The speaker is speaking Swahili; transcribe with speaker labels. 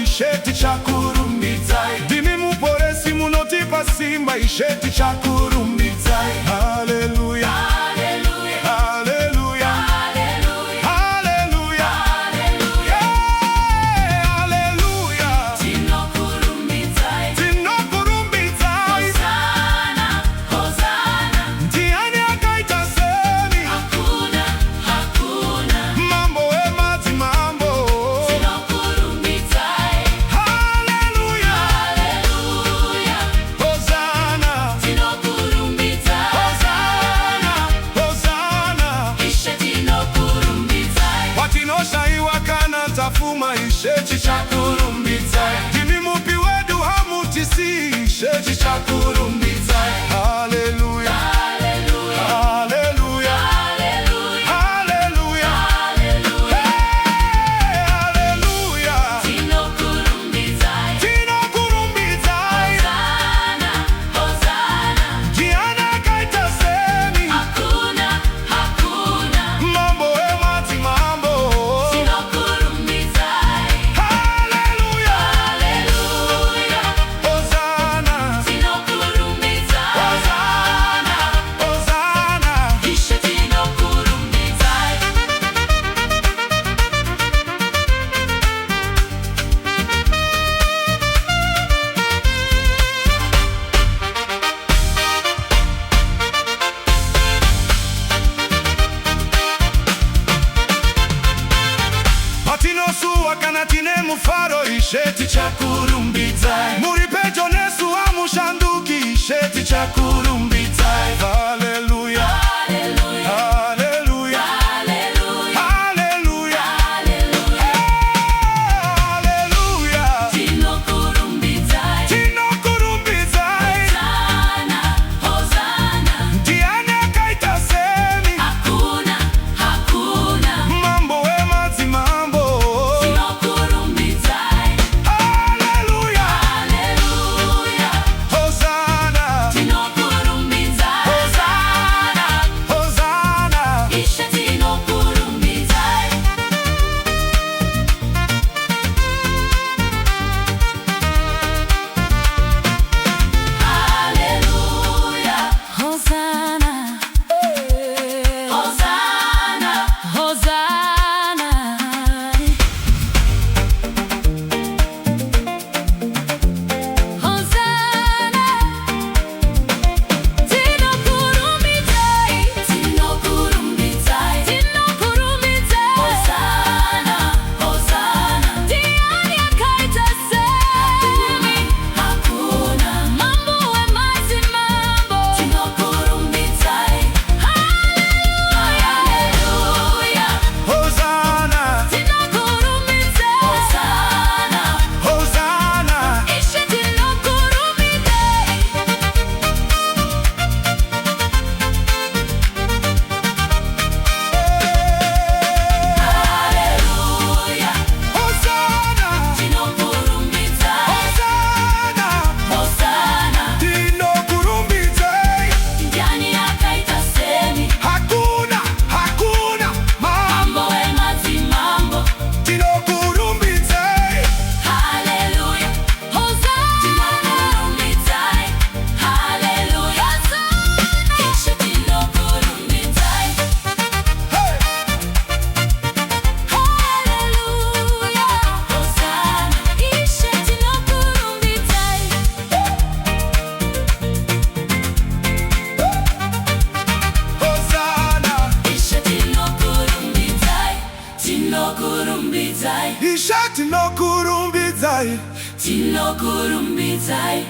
Speaker 1: Isheti chakurumbidzai ndimi muporesi munotipa simba. Isheti chakurumbidzai. Haleluya, haleluya, haleluya, haleluya, haleluya, haleluya. Tinokurumbidzai, tinokurumbidzai. Hosana, hosana. Ndiani akaita semi? Hakuna, hakuna. Mambo emati mambo. Tafuma isheti chakurumbidzai ndimi mupi wedu hamutisi. Isheti chakurumbidzai. Haleluya, haleluya, haleluya, haleluya, haleluya, haleluya. Tinokurumbidzai, tinokurumbidzai. Hosana, hosana. Ndiani akaita semi? Hakuna, hakuna. Mambo emati mambo. Patinosuwa kana tine mufaro. Isheti chakurumbidzai. Muri pedyo nesu hamushanduki. Isheti chakurumbidzai. Haleluya, haleluya, haleluya, haleluya, haleluya. Tinokurumbidzai, tinokurumbidzai. Hosana, hosana. Ndiani akaita semi? Hakuna, hakuna. Mambo emati mambo. Tinokurumbidzai. Haleluya, haleluya. Hosana. Tinokurumbidzai. Hosana. Mugisha tinokurumbidzai,
Speaker 2: tinokurumbidzai.